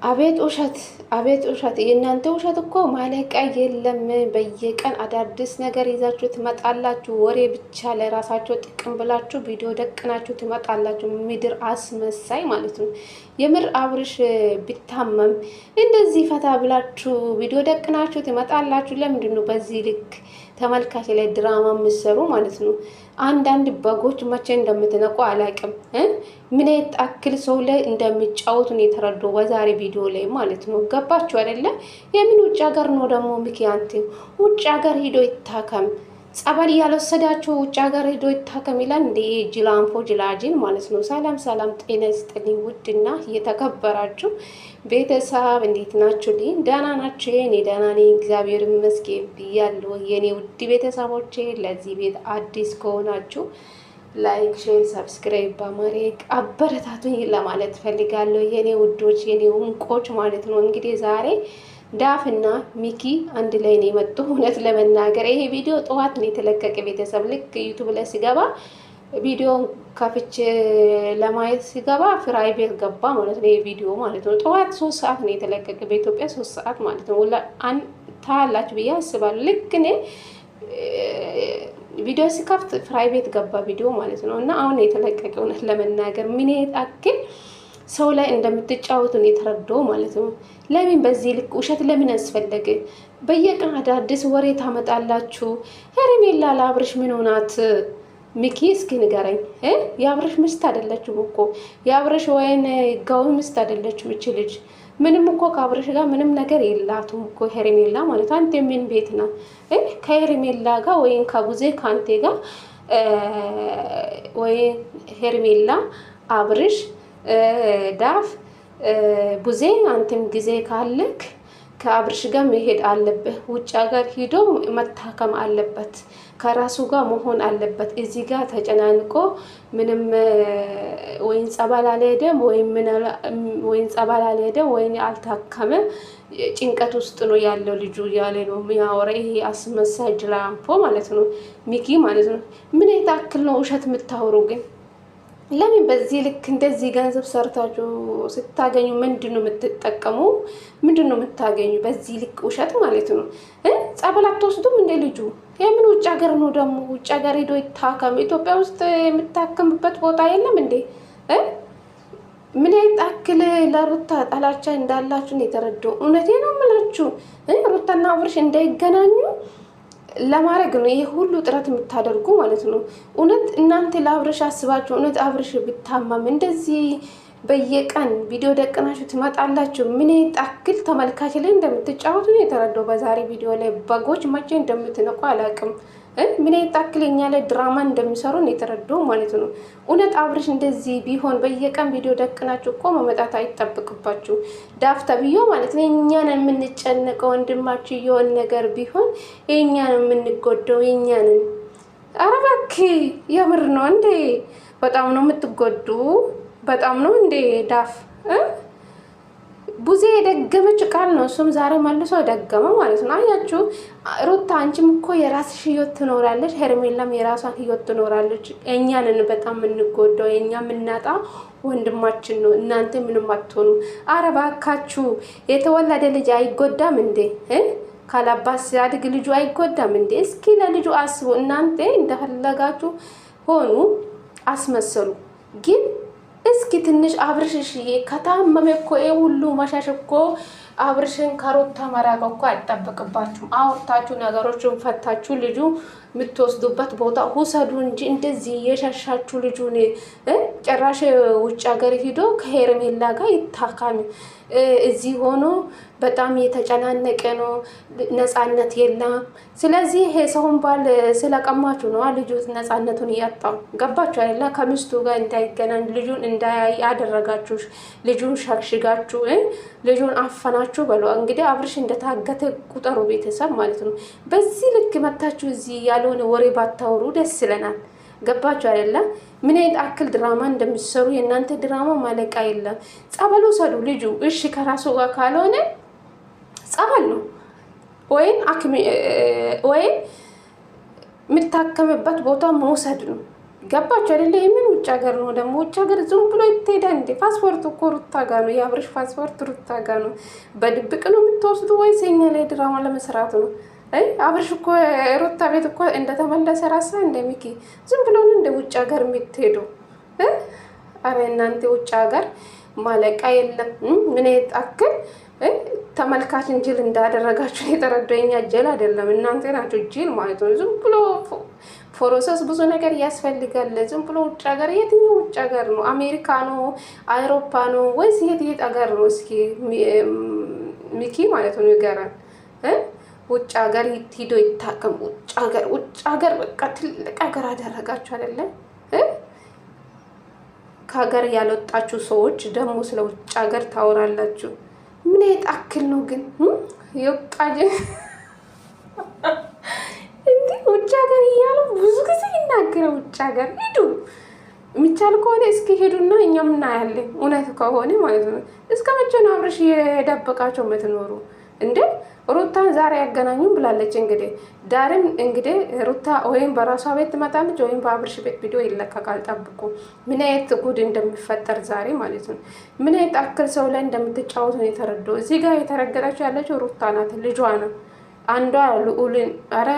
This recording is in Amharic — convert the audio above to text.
አቤት ውሸት! አቤት ውሸት! የእናንተ ውሸት እኮ ማለቂያ የለም። በየቀን አዳዲስ ነገር ይዛችሁ ትመጣላችሁ። ወሬ ብቻ ለራሳቸው ጥቅም ብላችሁ ቪዲዮ ደቅናችሁ ትመጣላችሁ። ምድር አስመሳይ ማለት ነው። የምር አብርሽ ቢታመም እንደዚህ ፈታ ብላችሁ ቪዲዮ ደቅናችሁ ትመጣላችሁ። ለምንድን ነው በዚህ ልክ ተመልካች ላይ ድራማ የምትሰሩ ማለት ነው? አንዳንድ በጎች መቼ እንደምትነቁ አላውቅም። ምን ያክል ሰው ላይ እንደሚጫወቱን የተረዳው በዛሬ ቪዲዮ ላይ ማለት ነው። ገባችሁ አይደለ? የምን ውጭ ሀገር ነው ደግሞ ምክንያት ውጭ ሀገር ሂዶ ይታከም። ጸበል ያልወሰዳችሁ ውጭ ሀገር ሄዶ ይታከም ይላል እንዴ? ጅላንፎ ጅላጅን ማለት ነው። ሰላም ሰላም፣ ጤና ይስጥልኝ ውድና እየተከበራችሁ ቤተሰብ እንዴት ናችሁ? ደህና ናችሁ? እኔ ደህና ነኝ እግዚአብሔር ይመስገን ብያለሁ። የኔ ውድ ቤተሰቦቼ ለዚህ ቤት አዲስ ከሆናችሁ ላይክ፣ ሼር፣ ሰብስክራይብ በማድረግ አበረታቱኝ ለማለት ፈልጋለሁ። የኔ ውዶች፣ የኔ እንቆች ማለት ነው። እንግዲህ ዛሬ ዳፍና ሚኪ አንድ ላይ ነው የመጡ። እውነት ለመናገር ይሄ ቪዲዮ ጠዋት ነው የተለቀቀ። ቤተሰብ ልክ ዩቱብ ላይ ሲገባ ቪዲዮ ከፍቼ ለማየት ሲገባ ፍራይ ቤት ገባ ማለት ነው። ይሄ ቪዲዮ ማለት ነው ጠዋት 3 ሰዓት ነው የተለቀቀ በኢትዮጵያ 3 ሰዓት ማለት ነው። ታላችሁ ብዬ አስባለሁ። ልክ እኔ ቪዲዮ ሲከፍት ፍራይ ቤት ገባ ቪዲዮ ማለት ነው። እና አሁን የተለቀቀ እውነት ለመናገር ምን ያክል ሰው ላይ እንደምትጫወቱን የተረዳው ማለት ነው። ለምን በዚህ ልክ ውሸት ለምን አስፈለገ? በየቀን አዳዲስ ወሬ ታመጣላችሁ። ሄርሜላ ለአብርሽ ምን ሆናት? ሚኪ እስኪ ንገረኝ። የአብርሽ ሚስት አይደለችም እኮ የአብርሽ ወይን ጋው ሚስት አይደለችም እቺ ልጅ። ምንም እኮ ከአብርሽ ጋር ምንም ነገር የላቱም እኮ ሄርሜላ ማለት አንተ ምን ቤት ነው ከሄርሜላ ጋር ወይን ከቡዜ ካንቴ ጋር ወይ ሄርሜላ አብርሽ ዳፍ ቡዜ አንተም ጊዜ ካለክ ከአብርሽ ጋር መሄድ አለበት። ውጭ ሀገር ሂዶ መታከም አለበት። ከራሱ ጋር መሆን አለበት። እዚህ ጋር ተጨናንቆ ምንም ወይን ጸበል አልሄደም ወይን ጸበል አልሄደም ወይን አልታከመ ጭንቀት ውስጥ ነው ያለው ልጁ ያለ ነው የሚያወራ። ይሄ አስመሳይ ጅላንፎ ማለት ነው ሚኪ ማለት ነው። ምን ያክል ነው ውሸት የምታወሩ ግን? ለምን በዚህ ልክ እንደዚህ ገንዘብ ሰርታችሁ ስታገኙ ምንድነው የምትጠቀሙ? ምንድነው የምታገኙ በዚህ ልክ ውሸት ማለት ነው? ጸበል አትወስዱም እንደ ልጁ? የምን ውጭ ሀገር ነው ደግሞ? ውጭ ሀገር ሄዶ ይታከም። ኢትዮጵያ ውስጥ የምታከምበት ቦታ የለም እንዴ? ምን ያክል ለሩታ ጠላቻ እንዳላችሁ ነው የተረዳው። እውነቴ ነው የምላችሁ ሩታና አብርሽ እንዳይገናኙ ለማድረግ ነው ይሄ ሁሉ ጥረት የምታደርጉ ማለት ነው። እውነት እናንተ ለአብርሽ አስባችሁ እውነት አብርሽ ብታማም እንደዚህ በየቀን ቪዲዮ ደቅናችሁ ትመጣላችሁ? ምን ያክል ተመልካች ላይ እንደምትጫወቱ ነው የተረዳው በዛሬ ቪዲዮ ላይ። በጎች መቼ እንደምትነቁ አላውቅም። ምን ያክል እኛ ላይ ድራማ እንደሚሰሩ ነው የተረዳው ማለት ነው። እውነት አብርሽ እንደዚህ ቢሆን በየቀን ቪዲዮ ደቅናችሁ እኮ መመጣት አይጠብቅባችሁ። ዳፍ ተብዮ ማለት ነው እኛን የምንጨነቀው ወንድማችሁ የሆን ነገር ቢሆን የእኛን የምንጎደው የእኛንን። ኧረ እባክህ የምር ነው እንዴ? በጣም ነው የምትጎዱ። በጣም ነው እንዴ ዳፍ ቡዜ የደገመች ቃል ነው። እሱም ዛሬ መልሶ ደገመ ማለት ነው። አያችሁ ሩታ አንቺም እኮ የራስሽ ህይወት ትኖራለች፣ ሄርሜላም የራሷን ህይወት ትኖራለች። እኛንን በጣም የምንጎዳው የኛ የምናጣ ወንድማችን ነው። እናንተ ምንም አትሆኑ። ኧረ እባካችሁ የተወለደ ልጅ አይጎዳም እንዴ? ካላባት ሲያድግ ልጁ አይጎዳም እንዴ? እስኪ ለልጁ አስቡ። እናንተ እንደፈለጋችሁ ሆኑ አስመሰሉ ግን እስኪ ትንሽ አብርሽሽዬ ከታመመ እኮ ሁሉ መሻሽ እኮ አብርሽን ከሩታ መራቅ እኮ አይጠበቅባችሁም። አውርታችሁ ነገሮችን ፈታችሁ ልጁ የምትወስዱበት ቦታ ውሰዱ እንጂ እንደዚህ የሸሻችሁ ልጁን ጭራሽ ውጭ ሀገር ሂዶ ከሄርሜላ ጋር ይታካሚ። እዚህ ሆኖ በጣም የተጨናነቀ ነው፣ ነፃነት የለም። ስለዚህ ይሄ ሰውን ባል ስለቀማችሁ ነው ልጁ ነፃነቱን እያጣው። ገባችሁ አይደለ? ከሚስቱ ጋር እንዳይገናኝ ልጁን እንዳያይ ያደረጋችሁ፣ ልጁን ሸግሽጋችሁ ልጁን አፈናችሁ በለው። እንግዲህ አብርሽ እንደታገተ ቁጠሩ ቤተሰብ ማለት ነው። በዚህ ልክ መታችሁ እዚህ ያልሆነ ወሬ ባታወሩ ደስ ይለናል። ገባችሁ አይደለ? ምን ያክል ድራማ እንደሚሰሩ የእናንተ ድራማ ማለቃ የለም። ጸበሉ ሰዱ ልጁ እሺ ከራሱ ጋር ካልሆነ ጸበል ነው ወይም የምታከምበት ቦታ መውሰድ ነው። ገባችሁ አይደለ? የምን ውጭ ሀገር ነው ደግሞ? ውጭ ሀገር ዝም ብሎ ይትሄዳል እንዴ? ፓስፖርት እኮ ሩታ ጋ ነው። የአብርሽ ፓስፖርት ሩታ ጋ ነው። በድብቅ ነው የምትወስዱ ወይስ የኛ ላይ ድራማ ለመስራት ነው? አብርሽ እኮ ሩታ ቤት እኮ እንደተመለሰ ራሳ እንደ ሚኪ ዝም ብሎ ነው እንደ ውጭ ሀገር የምትሄዱ? አረ እናንተ ውጭ ሀገር ማለቃ የለም። ምን ያጣክል ተመልካች እንጅል እንዳደረጋችሁ የተረዳው። የኛ ጀል አይደለም እናንተ ናችሁ ጅል ማለት ነው። ዝም ብሎ ፕሮሰስ ብዙ ነገር ያስፈልጋል። ዝም ብሎ ውጭ ሀገር። የትኛው ውጭ ሀገር ነው? አሜሪካ ነው? አውሮፓ ነው ወይስ የት ሀገር ነው? እስኪ ሚኪ ማለት ነው ይገራል። ውጭ ሀገር ሂዶ ይታከም። ውጭ ሀገር በቃ ትልቅ ሀገር አደረጋችሁ አይደለም? ከሀገር ያልወጣችሁ ሰዎች ደግሞ ስለ ውጭ ሀገር ታወራላችሁ። ምን ያጣክል ነው ግን የወጣጀ እንዴ? ውጭ ሀገር እያሉ ብዙ ጊዜ ይናገረ። ውጭ ሀገር ሂዱ የሚቻል ከሆነ እስኪ ሄዱና እኛም እናያለን። እውነት ከሆነ ማለት ነው። እስከ መቼ ነው አብርሽ የደበቃቸው የምትኖሩ እንዴ? ሩታን ዛሬ ያገናኙም ብላለች። እንግዲህ ዳርም እንግዲህ ሩታ ወይም በራሷ ቤት ትመጣለች ወይም በአብርሽ ቤት ቪዲዮ ይለቀቃል። ጠብቁ ምን አይነት ጉድ እንደሚፈጠር ዛሬ ማለት ነው። ምን አይነት አክል ሰው ላይ እንደምትጫወቱ ነው የተረዳው። እዚህ ጋር የተረገጠችው ያለችው ሩታ ናት። ልጇ ነው አንዷ ልዑልን። ኧረ